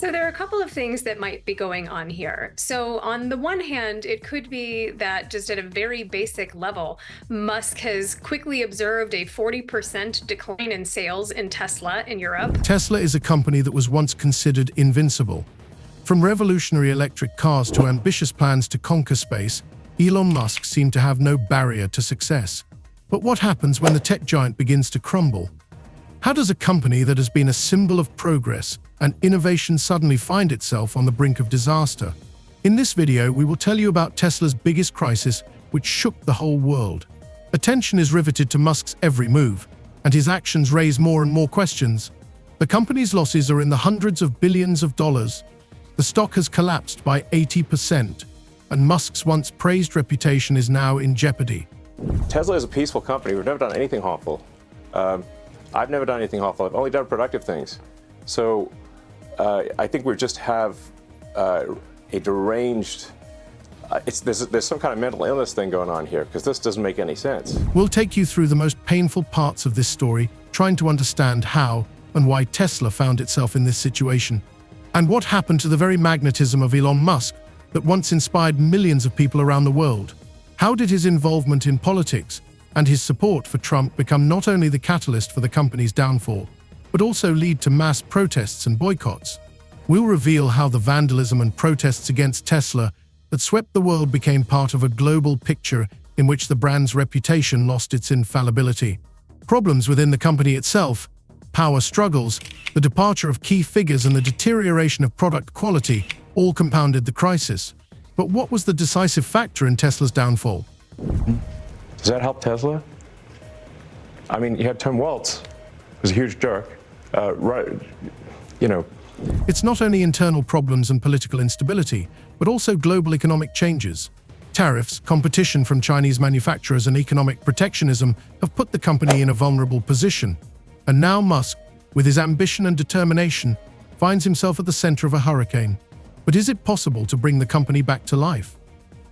So there are a couple of things that might be going on here. So on the one hand, it could be that just at a very basic level, Musk has quickly observed a 40% decline in sales in Tesla in Europe. Tesla is a company that was once considered invincible. From revolutionary electric cars to ambitious plans to conquer space, Elon Musk seemed to have no barrier to success. But what happens when the tech giant begins to crumble? How does a company that has been a symbol of progress and innovation suddenly find itself on the brink of disaster? In this video, we will tell you about Tesla's biggest crisis, which shook the whole world. Attention is riveted to Musk's every move, and his actions raise more and more questions. The company's losses are in the hundreds of billions of dollars. The stock has collapsed by 80%, and Musk's once praised reputation is now in jeopardy. Tesla is a peaceful company. We've never done anything harmful. I've never done anything harmful. I've only done productive things. So I think we just have a deranged, there's some kind of mental illness thing going on here, because this doesn't make any sense. We'll take you through the most painful parts of this story, trying to understand how and why Tesla found itself in this situation, and what happened to the very magnetism of Elon Musk that once inspired millions of people around the world. How did his involvement in politics and his support for Trump become not only the catalyst for the company's downfall, but also lead to mass protests and boycotts? We'll reveal how the vandalism and protests against Tesla that swept the world became part of a global picture in which the brand's reputation lost its infallibility. Problems within the company itself, power struggles, the departure of key figures and the deterioration of product quality all compounded the crisis. But what was the decisive factor in Tesla's downfall? Does that help Tesla? I mean, you had Tom Waltz, who's a huge jerk, right? You know. It's not only internal problems and political instability, but also global economic changes. Tariffs, competition from Chinese manufacturers, and economic protectionism have put the company in a vulnerable position. And now Musk, with his ambition and determination, finds himself at the center of a hurricane. But is it possible to bring the company back to life?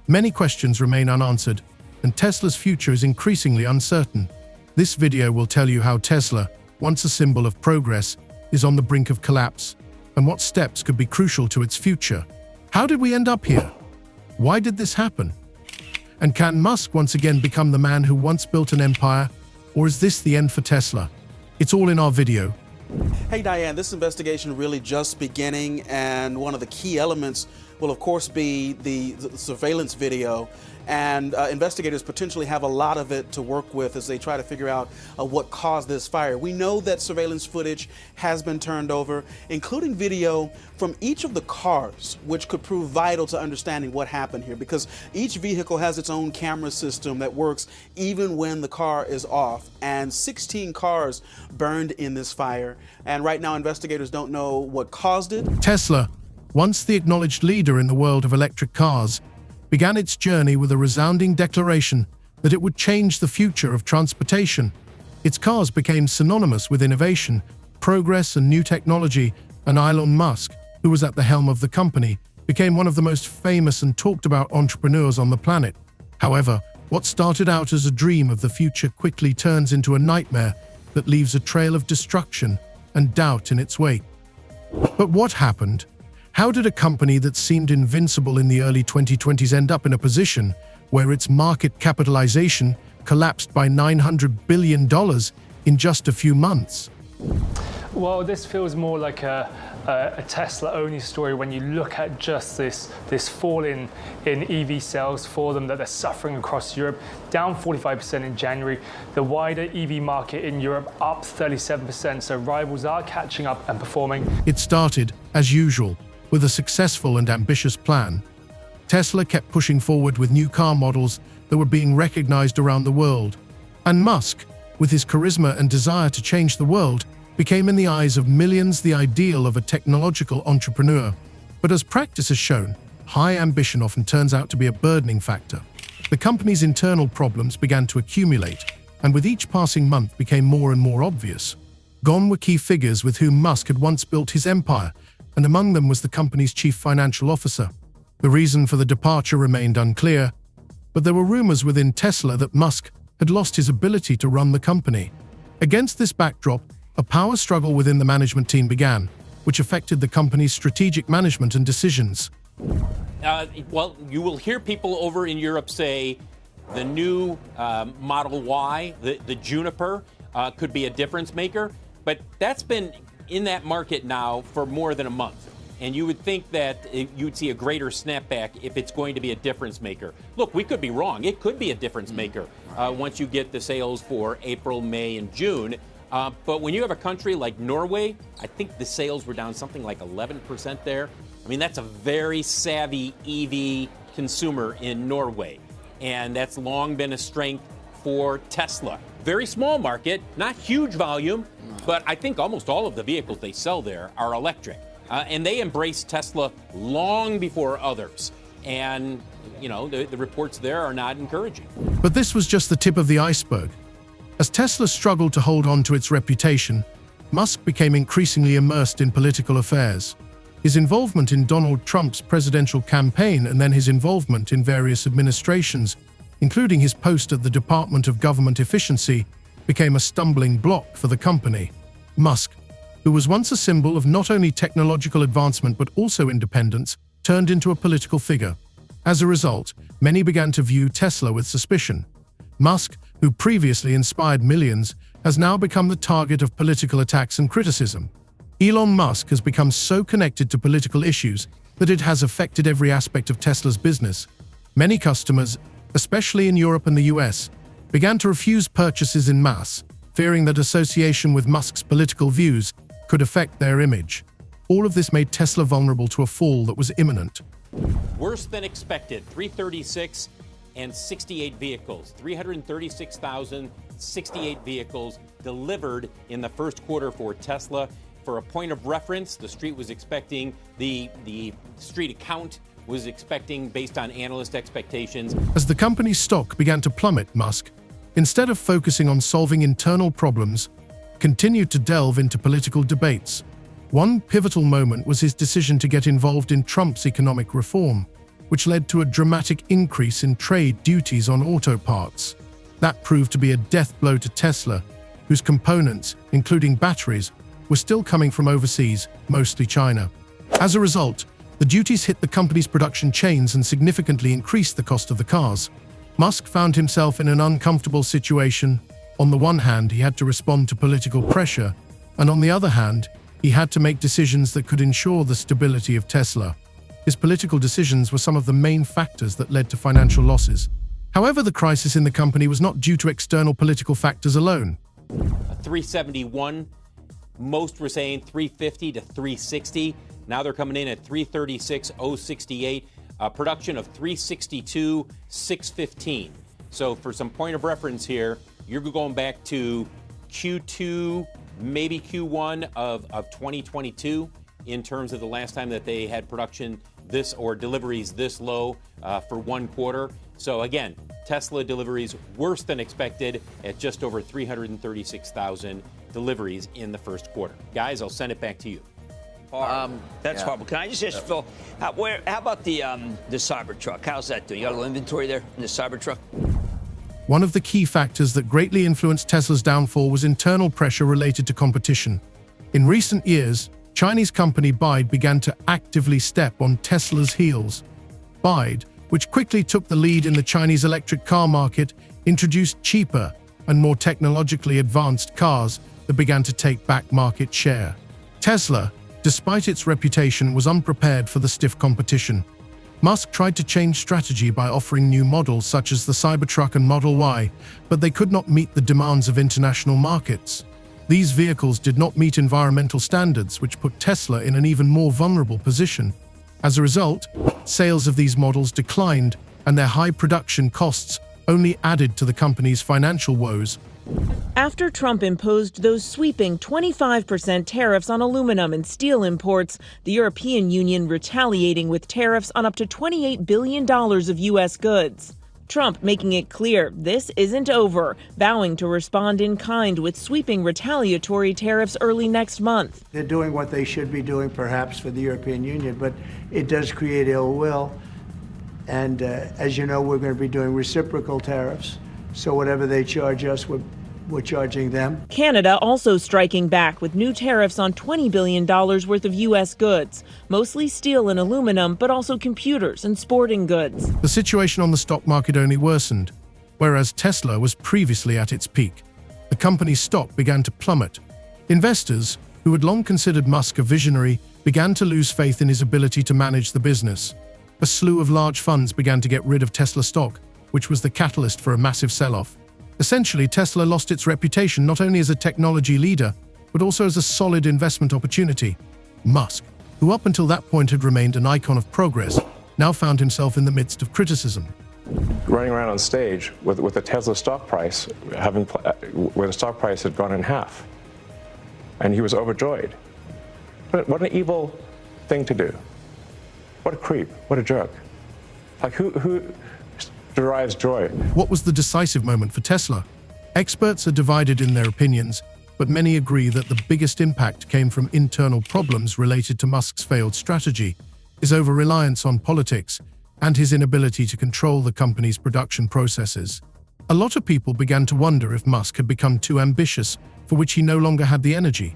Many questions remain unanswered, and Tesla's future is increasingly uncertain. This video will tell you how Tesla, once a symbol of progress, is on the brink of collapse, and what steps could be crucial to its future. How did we end up here? Why did this happen? And can Musk once again become the man who once built an empire, or is this the end for Tesla? It's all in our video. Hey Diane, this investigation really just beginning, and one of the key elements will of course be the surveillance video, and investigators potentially have a lot of it to work with as they try to figure out what caused this fire. We know that surveillance footage has been turned over, including video from each of the cars, which could prove vital to understanding what happened here, because each vehicle has its own camera system that works even when the car is off, and 16 cars burned in this fire, and right now investigators don't know what caused it. Tesla, once the acknowledged leader in the world of electric cars, began its journey with a resounding declaration that it would change the future of transportation. Its cars became synonymous with innovation, progress, and new technology, and Elon Musk, who was at the helm of the company, became one of the most famous and talked about entrepreneurs on the planet. However, what started out as a dream of the future quickly turns into a nightmare that leaves a trail of destruction and doubt in its wake. But what happened? How did a company that seemed invincible in the early 2020s end up in a position where its market capitalization collapsed by $900 billion in just a few months? Well, this feels more like a Tesla-only story when you look at just this fall in EV sales for them that they're suffering across Europe, down 45% in January. The wider EV market in Europe up 37%, so rivals are catching up and performing. It started, as usual, with a successful and ambitious plan. Tesla kept pushing forward with new car models that were being recognized around the world. And Musk, with his charisma and desire to change the world, became in the eyes of millions the ideal of a technological entrepreneur. But as practice has shown, high ambition often turns out to be a burdening factor. The company's internal problems began to accumulate, and with each passing month became more and more obvious. Gone were key figures with whom Musk had once built his empire, and among them was the company's chief financial officer. The reason for the departure remained unclear, but there were rumors within Tesla that Musk had lost his ability to run the company. Against this backdrop, a power struggle within the management team began. which affected the company's strategic management and decisions. Well, you will hear people over in Europe say the new Model Y, the Juniper, could be a difference maker. But that's been in that market now for more than a month. And you would think that you'd see a greater snapback if it's going to be a difference maker. Look, we could be wrong. It could be a difference maker once you get the sales for April, May, and June. But when you have a country like Norway, I think the sales were down something like 11% there. I mean, that's a very savvy EV consumer in Norway. And that's long been a strength for Tesla. Very small market, not huge volume, but I think almost all of the vehicles they sell there are electric. And they embraced Tesla long before others. And, you know, the reports there are not encouraging. But this was just the tip of the iceberg. As Tesla struggled to hold on to its reputation, Musk became increasingly immersed in political affairs. His involvement in Donald Trump's presidential campaign and then his involvement in various administrations, including his post at the Department of Government Efficiency, became a stumbling block for the company. Musk, who was once a symbol of not only technological advancement but also independence, turned into a political figure. As a result, many began to view Tesla with suspicion. Musk, who previously inspired millions, has now become the target of political attacks and criticism. Elon Musk has become so connected to political issues that it has affected every aspect of Tesla's business. Many customers, especially in Europe and the US, began to refuse purchases en masse, fearing that association with Musk's political views could affect their image. All of this made Tesla vulnerable to a fall that was imminent. Worse than expected, 336 and 68 vehicles, 336,068 vehicles delivered in the first quarter for Tesla. For a point of reference, the street was expecting, the street account was expecting, based on analyst expectations. As the company's stock began to plummet, Musk, instead of focusing on solving internal problems, continued to delve into political debates. One pivotal moment was his decision to get involved in Trump's economic reform, which led to a dramatic increase in trade duties on auto parts. That proved to be a death blow to Tesla, whose components, including batteries, were still coming from overseas, mostly China. As a result, the duties hit the company's production chains and significantly increased the cost of the cars. Musk found himself in an uncomfortable situation. On the one hand, he had to respond to political pressure, and on the other hand, he had to make decisions that could ensure the stability of Tesla. His political decisions were some of the main factors that led to financial losses. However, the crisis in the company was not due to external political factors alone. 371, most were saying 350 to 360. Now they're coming in at 336,068, production of 362,615. So for some point of reference here, you're going back to Q2, maybe Q1 of 2022 in terms of the last time that they had production this or deliveries this low for one quarter. So again, Tesla deliveries worse than expected at just over 336,000 deliveries in the first quarter. Guys, I'll send it back to you. That's horrible. Can I just ask Phil, how about the Cybertruck? How's that doing? You got a little inventory there in the Cybertruck? One of the key factors that greatly influenced Tesla's downfall was internal pressure related to competition. In recent years, Chinese company BYD began to actively step on Tesla's heels. BYD, which quickly took the lead in the Chinese electric car market, introduced cheaper and more technologically advanced cars that began to take back market share. Tesla, despite its reputation, was unprepared for the stiff competition. Musk tried to change strategy by offering new models such as the Cybertruck and Model Y, but they could not meet the demands of international markets. These vehicles did not meet environmental standards, which put Tesla in an even more vulnerable position. As a result, sales of these models declined, and their high production costs only added to the company's financial woes. After Trump imposed those sweeping 25% tariffs on aluminum and steel imports, the European Union retaliating with tariffs on up to $28 billion of U.S. goods. Trump making it clear this isn't over, vowing to respond in kind with sweeping retaliatory tariffs early next month. They're doing what they should be doing, perhaps, for the European Union, but it does create ill will. And as you know, we're going to be doing reciprocal tariffs. So whatever they charge us, we're we're charging them. Canada also striking back with new tariffs on $20 billion worth of U.S. goods, mostly steel and aluminum, but also computers and sporting goods. The situation on the stock market only worsened, whereas Tesla was previously at its peak. The company's stock began to plummet. Investors, who had long considered Musk a visionary, began to lose faith in his ability to manage the business. A slew of large funds began to get rid of Tesla stock, which was the catalyst for a massive sell-off. Essentially, Tesla lost its reputation not only as a technology leader, but also as a solid investment opportunity. Musk, who up until that point had remained an icon of progress, now found himself in the midst of criticism. Running around on stage with the Tesla stock price, where the stock price had gone in half. And he was overjoyed. What an evil thing to do. What a creep. What a jerk. Like, who derives joy? What was the decisive moment for Tesla? Experts are divided in their opinions, but many agree that the biggest impact came from internal problems related to Musk's failed strategy, his over-reliance on politics, and his inability to control the company's production processes. A lot of people began to wonder if Musk had become too ambitious, for which he no longer had the energy.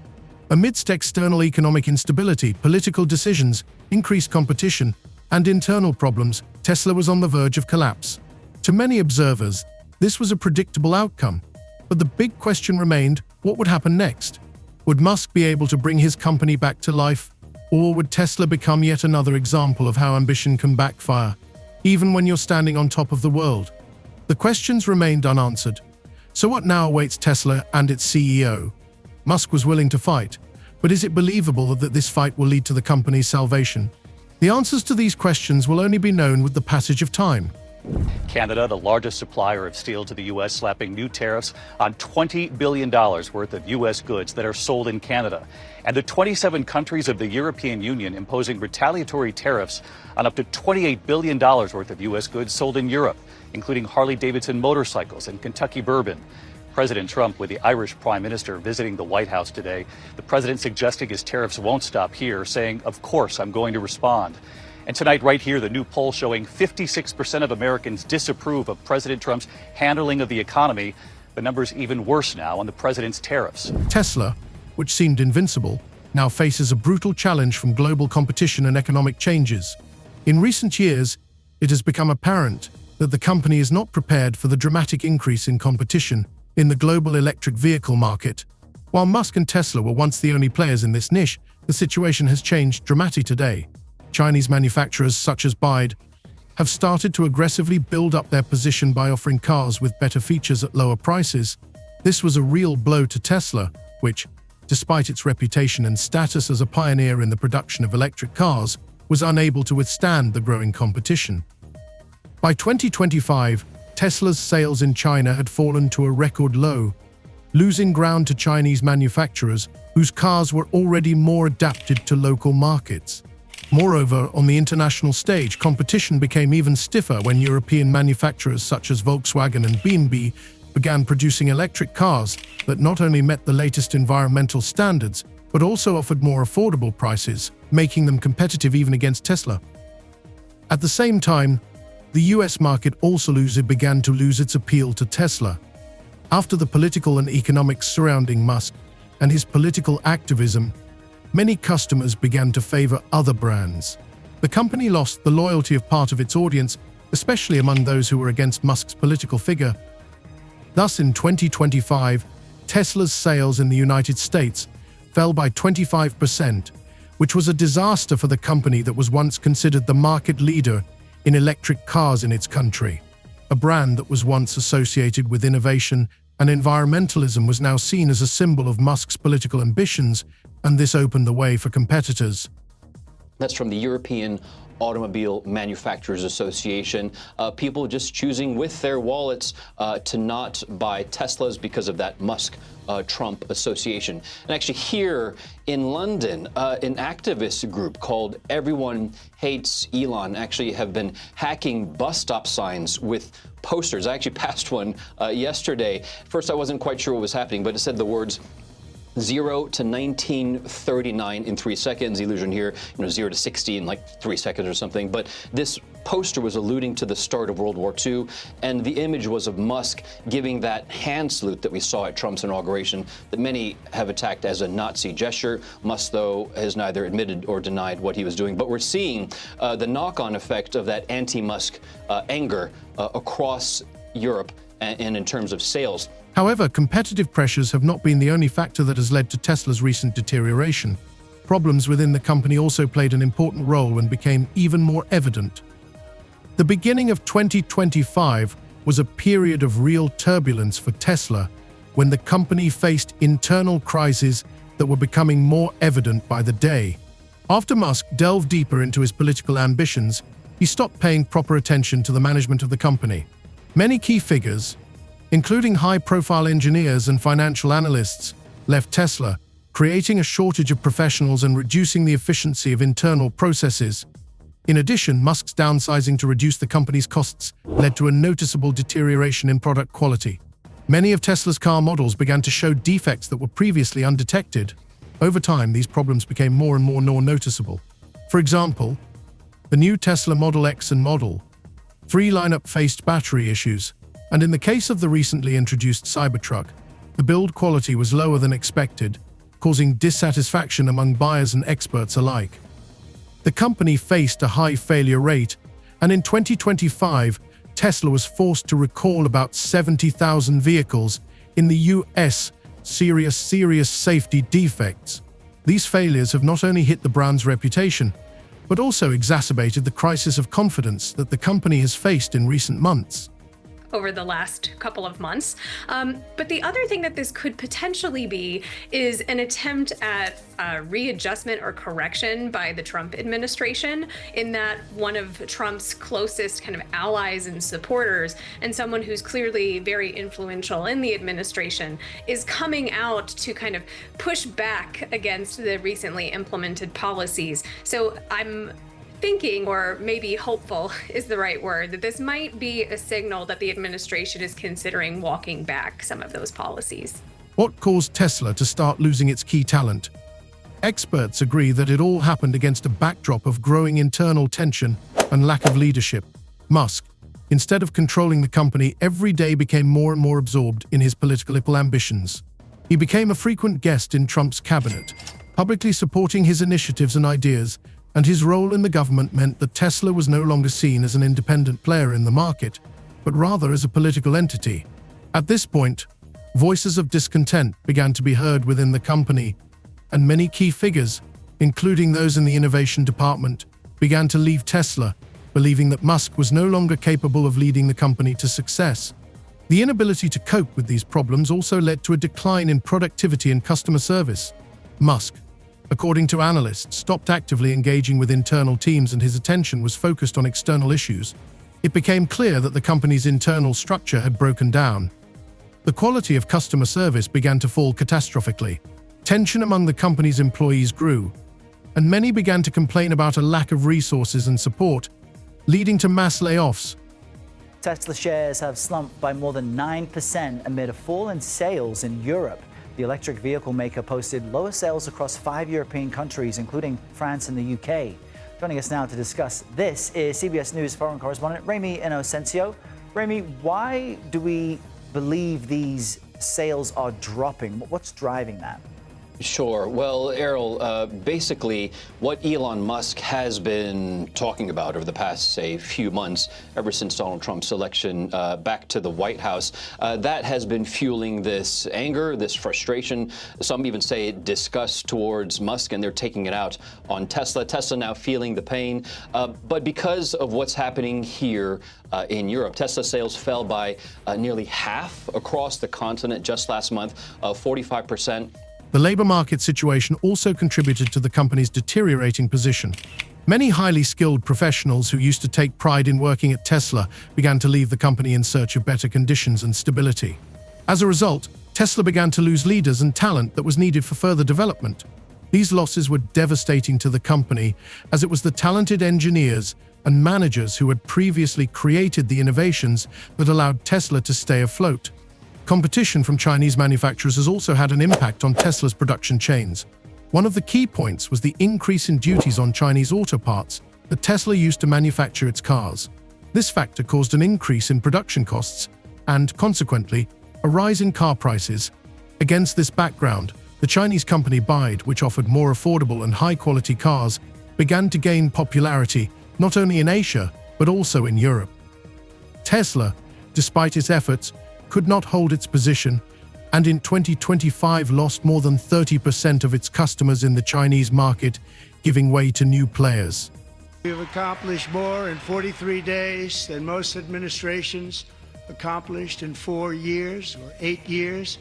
Amidst external economic instability, political decisions, increased competition, and internal problems, Tesla was on the verge of collapse. To many observers, this was a predictable outcome. But the big question remained, what would happen next? Would Musk be able to bring his company back to life? Or would Tesla become yet another example of how ambition can backfire, even when you're standing on top of the world? The questions remained unanswered. So what now awaits Tesla and its CEO? Musk was willing to fight, but is it believable that this fight will lead to the company's salvation? The answers to these questions will only be known with the passage of time. Canada, the largest supplier of steel to the U.S., slapping new tariffs on $20 billion worth of U.S. goods that are sold in Canada. And the 27 countries of the European Union imposing retaliatory tariffs on up to $28 billion worth of U.S. goods sold in Europe, including Harley-Davidson motorcycles and Kentucky bourbon. President Trump with the Irish Prime Minister visiting the White House today. The president suggesting his tariffs won't stop here, saying, of course, I'm going to respond. And tonight, right here, the new poll showing 56% of Americans disapprove of President Trump's handling of the economy. The number's even worse now on the president's tariffs. Tesla, which seemed invincible, now faces a brutal challenge from global competition and economic changes. In recent years, it has become apparent that the company is not prepared for the dramatic increase in competition in the global electric vehicle market. While Musk and Tesla were once the only players in this niche, the situation has changed dramatically today. Chinese manufacturers such as BYD have started to aggressively build up their position by offering cars with better features at lower prices. This was a real blow to Tesla, which, despite its reputation and status as a pioneer in the production of electric cars, was unable to withstand the growing competition. By 2025, Tesla's sales in China had fallen to a record low, losing ground to Chinese manufacturers whose cars were already more adapted to local markets. Moreover, on the international stage, competition became even stiffer when European manufacturers such as Volkswagen and BMW began producing electric cars that not only met the latest environmental standards, but also offered more affordable prices, making them competitive even against Tesla. At the same time, the US market also began to lose its appeal to Tesla. After the political and economics surrounding Musk and his political activism, many customers began to favor other brands. The company lost the loyalty of part of its audience, especially among those who were against Musk's political figure. Thus, in 2025, Tesla's sales in the United States fell by 25%, which was a disaster for the company that was once considered the market leader in electric cars in its country. A brand that was once associated with innovation and environmentalism was now seen as a symbol of Musk's political ambitions, and this opened the way for competitors. That's from the European Automobile Manufacturers Association. People just choosing with their wallets to not buy Teslas because of that Musk-Trump association. And actually here in London, an activist group called Everyone Hates Elon actually have been hacking bus stop signs with posters. I actually passed one yesterday. First, I wasn't quite sure what was happening, but it said the words, 0 to 1939 in 3 seconds. Illusion here, 0 to 60 in like 3 seconds or something. But this poster was alluding to the start of World War II, and the image was of Musk giving that hand salute that we saw at Trump's inauguration that many have attacked as a Nazi gesture. Musk, though, has neither admitted or denied what he was doing. But we're seeing the knock-on effect of that anti-Musk anger across Europe and in terms of sales. However, competitive pressures have not been the only factor that has led to Tesla's recent deterioration. Problems within the company also played an important role and became even more evident. The beginning of 2025 was a period of real turbulence for Tesla when the company faced internal crises that were becoming more evident by the day. After Musk delved deeper into his political ambitions, he stopped paying proper attention to the management of the company. Many key figures, including high-profile engineers and financial analysts, left Tesla, creating a shortage of professionals and reducing the efficiency of internal processes. In addition, Musk's downsizing to reduce the company's costs led to a noticeable deterioration in product quality. Many of Tesla's car models began to show defects that were previously undetected. Over time, these problems became more and more noticeable. For example, the new Tesla Model X and Model 3 lineup faced battery issues, and in the case of the recently introduced Cybertruck, the build quality was lower than expected, causing dissatisfaction among buyers and experts alike. The company faced a high failure rate, and in 2025, Tesla was forced to recall about 70,000 vehicles in the US serious safety defects. These failures have not only hit the brand's reputation, but also exacerbated the crisis of confidence that the company has faced in recent months. Over the last couple of months. But the other thing that this could potentially be is an attempt at readjustment or correction by the Trump administration, in that one of Trump's closest kind of allies and supporters, and someone who's clearly very influential in the administration, is coming out to kind of push back against the recently implemented policies. So I'm thinking, or maybe hopeful is the right word, that this might be a signal that the administration is considering walking back some of those policies. What caused Tesla to start losing its key talent? Experts agree that it all happened against a backdrop of growing internal tension and lack of leadership. Musk, instead of controlling the company, every day became more and more absorbed in his political ambitions. He became a frequent guest in Trump's cabinet, publicly supporting his initiatives and ideas, and his role in the government meant that Tesla was no longer seen as an independent player in the market, but rather as a political entity. At this point, voices of discontent began to be heard within the company, and many key figures, including those in the innovation department, began to leave Tesla, believing that Musk was no longer capable of leading the company to success. The inability to cope with these problems also led to a decline in productivity and customer service. Musk, according to analysts, stopped actively engaging with internal teams and his attention was focused on external issues. It became clear that the company's internal structure had broken down. The quality of customer service began to fall catastrophically. Tension among the company's employees grew, and many began to complain about a lack of resources and support, leading to mass layoffs. Tesla shares have slumped by more than 9% amid a fall in sales in Europe. The electric vehicle maker posted lower sales across 5 European countries, including France and the UK. Joining us now to discuss this is CBS News foreign correspondent Remy Inocencio. Remy, why do we believe these sales are dropping? What's driving that? Sure. Well, Errol, basically what Elon Musk has been talking about over the past, say, few months, ever since Donald Trump's election back to the White House, that has been fueling this anger, this frustration, some even say disgust towards Musk, and they're taking it out on Tesla. Tesla now feeling the pain. But because of what's happening here in Europe, Tesla sales fell by nearly half across the continent just last month, 45%. The labor market situation also contributed to the company's deteriorating position. Many highly skilled professionals who used to take pride in working at Tesla began to leave the company in search of better conditions and stability. As a result, Tesla began to lose leaders and talent that was needed for further development. These losses were devastating to the company, as it was the talented engineers and managers who had previously created the innovations that allowed Tesla to stay afloat. Competition from Chinese manufacturers has also had an impact on Tesla's production chains. One of the key points was the increase in duties on Chinese auto parts that Tesla used to manufacture its cars. This factor caused an increase in production costs and, consequently, a rise in car prices. Against this background, the Chinese company BYD, which offered more affordable and high-quality cars, began to gain popularity not only in Asia, but also in Europe. Tesla, despite its efforts, could not hold its position, and in 2025 lost more than 30% of its customers in the Chinese market, giving way to new players. We have accomplished more in 43 days than most administrations accomplished in 4 years or 8 years,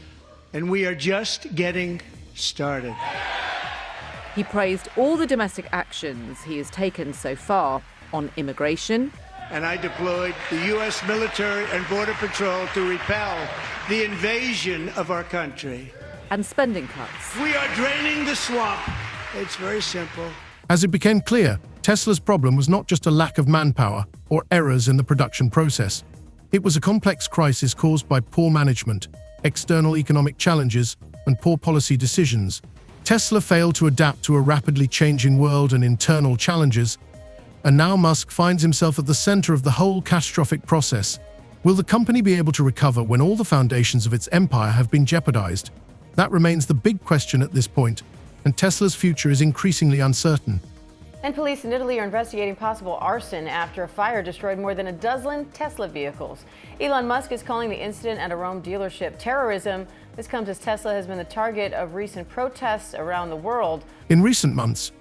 and we are just getting started. He praised all the domestic actions he has taken so far on immigration. And I deployed the U.S. military and Border Patrol to repel the invasion of our country. And spending cuts. We are draining the swamp. It's very simple. As it became clear, Tesla's problem was not just a lack of manpower or errors in the production process. It was a complex crisis caused by poor management, external economic challenges, and poor policy decisions. Tesla failed to adapt to a rapidly changing world and internal challenges, and now Musk finds himself at the center of the whole catastrophic process. Will the company be able to recover when all the foundations of its empire have been jeopardized? That remains the big question at this point, and Tesla's future is increasingly uncertain. And police in Italy are investigating possible arson after a fire destroyed more than a dozen Tesla vehicles. Elon Musk is calling the incident at a Rome dealership terrorism. This comes as Tesla has been the target of recent protests around the world. In recent months,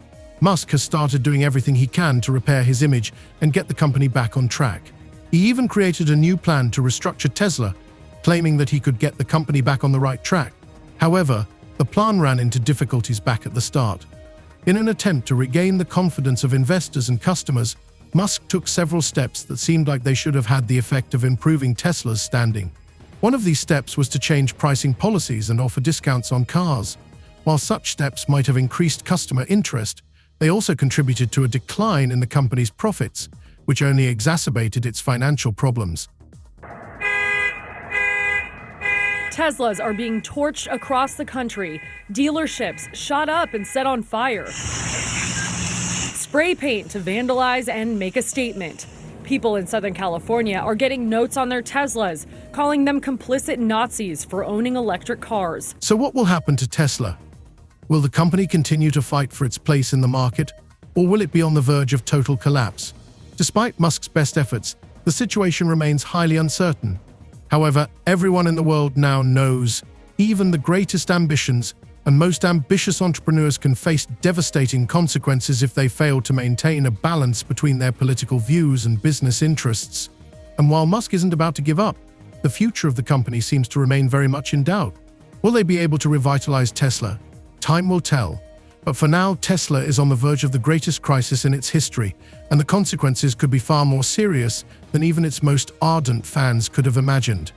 Musk has started doing everything he can to repair his image and get the company back on track. He even created a new plan to restructure Tesla, claiming that he could get the company back on the right track. However, the plan ran into difficulties back at the start. In an attempt to regain the confidence of investors and customers, Musk took several steps that seemed like they should have had the effect of improving Tesla's standing. One of these steps was to change pricing policies and offer discounts on cars. While such steps might have increased customer interest, they also contributed to a decline in the company's profits, which only exacerbated its financial problems. Teslas are being torched across the country. Dealerships shot up and set on fire. Spray paint to vandalize and make a statement. People in Southern California are getting notes on their Teslas, calling them complicit Nazis for owning electric cars. So what will happen to Tesla? Will the company continue to fight for its place in the market, or will it be on the verge of total collapse? Despite Musk's best efforts, the situation remains highly uncertain. However, everyone in the world now knows even the greatest ambitions and most ambitious entrepreneurs can face devastating consequences if they fail to maintain a balance between their political views and business interests. And while Musk isn't about to give up, the future of the company seems to remain very much in doubt. Will they be able to revitalize Tesla? Time will tell. But for now, Tesla is on the verge of the greatest crisis in its history, and the consequences could be far more serious than even its most ardent fans could have imagined.